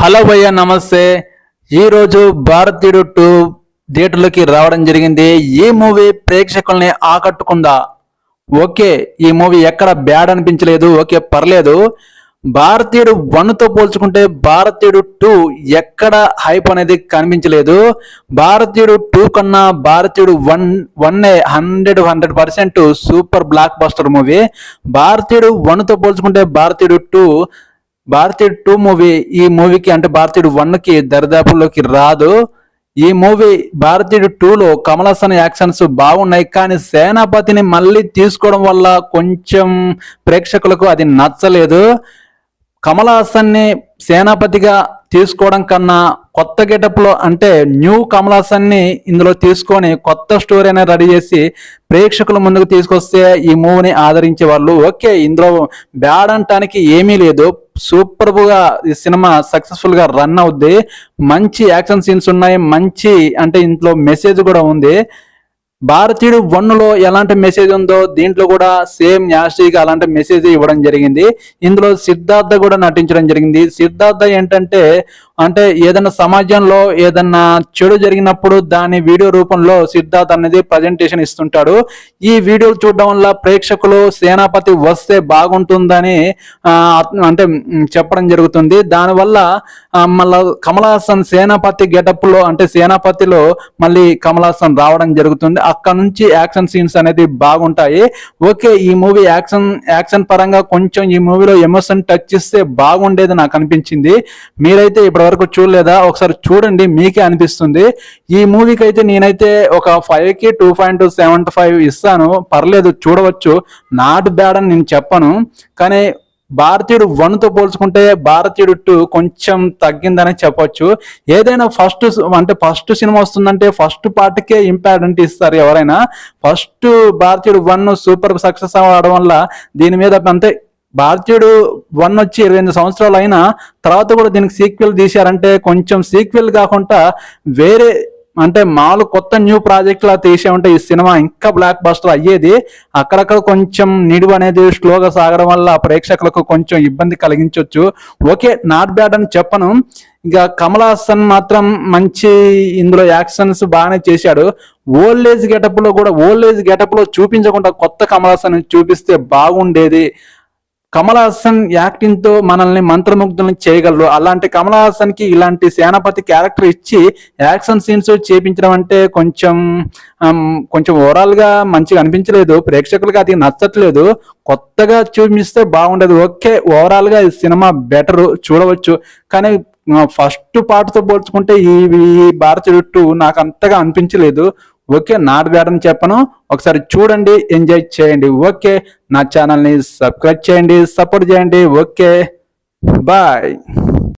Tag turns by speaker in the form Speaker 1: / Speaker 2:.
Speaker 1: Hello భయ్య నమస్తే. ఈరోజు భారతీయుడు 2 థియేటర్లోకి రావడం జరిగింది. ఈ మూవీ ప్రేక్షకుల్ని ఆకట్టుకుందా? ఓకే, ఈ మూవీ ఎక్కడ బ్యాడ్ అనిపించలేదు. ఓకే, పర్లేదు. భారతీయుడు 1తో పోల్చుకుంటే భారతీయుడు 2 ఎక్కడ హైప్ అనేది కనిపించలేదు. భారతీయుడు 2 కన్నా భారతీయుడు 1 100% సూపర్ బ్లాక్ బస్టర్ మూవీ. భారతీయుడు 1తో పోల్చుకుంటే భారతీయుడు 2 మూవీ ఈ మూవీకి అంటే భారతీయుడు 1కి దరిదాపుల్లోకి రాదు. ఈ మూవీ భారతీయుడు 2లో కమల్ హాసన్ యాక్షన్స్ బాగున్నాయి, కానీ సేనాపతిని మళ్ళీ తీసుకోవడం వల్ల కొంచెం ప్రేక్షకులకు అది నచ్చలేదు. కమల్ హాసన్ని సేనాపతిగా తీసుకోవడం కన్నా కొత్త గెటప్లో అంటే న్యూ కమల్ హాసన్ని ఇందులో తీసుకొని కొత్త స్టోరీ అనేది రెడీ చేసి ప్రేక్షకుల ముందుకు తీసుకొస్తే ఈ మూవీని ఆదరించే వాళ్ళు. ఓకే, ఇందులో బ్యాడ్ అంటానికి ఏమీ లేదు. సూపర్గా ఈ సినిమా సక్సెస్ఫుల్ గా రన్ అవుద్ది. మంచి యాక్షన్ సీన్స్ ఉన్నాయి, మంచి అంటే ఇంట్లో మెసేజ్ కూడా ఉంది. భారతీయుడు 1లో ఎలాంటి మెసేజ్ ఉందో దీంట్లో కూడా సేమ్ యాస్టీగా అలాంటి మెసేజ్ ఇవ్వడం జరిగింది. ఇందులో సిద్ధార్థ కూడా నటించడం జరిగింది. సిద్ధార్థ ఏంటంటే అంటే ఏదైనా సమాజంలో ఏదన్నా చెడు జరిగినప్పుడు దాని వీడియో రూపంలో సిద్ధార్థ అనేది ప్రజెంటేషన్ ఇస్తుంటాడు. ఈ వీడియో చూడడం వల్ల ప్రేక్షకులు సేనాపతి వస్తే బాగుంటుందని అంటే చెప్పడం జరుగుతుంది. దానివల్ల మళ్ళా కమల్ హాసన్ సేనాపతి గెటప్ లో అంటే సేనాపతిలో మళ్ళీ కమల్ హాసన్ రావడం జరుగుతుంది. అక్కడ నుంచి యాక్షన్ సీన్స్ అనేది బాగుంటాయి. ఓకే, ఈ మూవీ యాక్షన్ పరంగా కొంచెం ఈ మూవీలో ఎమోషన్ టచ్ ఇస్తే బాగుండేది నాకు అనిపించింది. మీరైతే ఇప్పటి వరకు చూడలేదా? ఒకసారి చూడండి, మీకే అనిపిస్తుంది. ఈ మూవీకి అయితే నేనైతే ఒక 5కి 2.75 ఇస్తాను. పర్లేదు, చూడవచ్చు. నాట్ బ్యాడ్ అని నేను చెప్పను, కానీ భారతీయుడు 1తో పోల్చుకుంటే భారతీయుడు 2 కొంచెం తగ్గిందని చెప్పొచ్చు. ఏదైనా ఫస్ట్ సినిమా వస్తుందంటే ఫస్ట్ పార్ట్కే ఇంపార్టెంట్ ఇస్తారు ఎవరైనా. ఫస్ట్ భారతీయుడు 1 సూపర్ సక్సెస్ అవ్వడం వల్ల దీని మీద అంతే. భారతీయుడు 1 వచ్చి 28 సంవత్సరాలు అయినా తర్వాత కూడా దీనికి సీక్వెల్ తీశారంటే కొంచెం సీక్వెల్ కాకుండా వేరే అంటే మామూలు కొత్త న్యూ ప్రాజెక్ట్ లా తీసామంటే ఈ సినిమా ఇంకా బ్లాక్ బస్టర్ అయ్యేది. అక్కడక్కడ కొంచెం నిడువు అనేది స్లోగా సాగడం వల్ల ప్రేక్షకులకు కొంచెం ఇబ్బంది కలిగించవచ్చు. ఓకే, నాట్ బ్యాడ్ అని చెప్పను. ఇక కమల్ హాసన్ మాత్రం మంచి ఇందులో యాక్షన్స్ బాగానే చేశాడు. ఓల్డ్ ఏజ్ గెటప్ లో చూపించకుండా కొత్త కమల్ హాసన్ చూపిస్తే బాగుండేది. కమల్ హాసన్ యాక్టింగ్ తో మనల్ని మంత్రముగ్ధులను చేయగలరు. అలాంటి కమల్ హాసన్ కి ఇలాంటి సేనాపతి క్యారెక్టర్ ఇచ్చి యాక్షన్ సీన్స్ చేపించడం అంటే కొంచెం ఓవరాల్ గా మంచిగా అనిపించలేదు. ప్రేక్షకులకి అది నచ్చట్లేదు. కొత్తగా చూపిస్తే బాగుండేది. ఓకే, ఓవరాల్ గా ఈ సినిమా బెటర్, చూడవచ్చు. కానీ ఫస్ట్ పార్ట్ తో పోల్చుకుంటే ఈ భారతీయుడు 2 నాకు అంతగా అనిపించలేదు. ఓకే, నాట్ బ్యాడ్ అని చెప్పను. ఒకసారి చూడండి, ఎంజాయ్ చేయండి. ఓకే, నా ఛానల్ని సబ్స్క్రైబ్ చేయండి, సపోర్ట్ చేయండి. Okay, bye.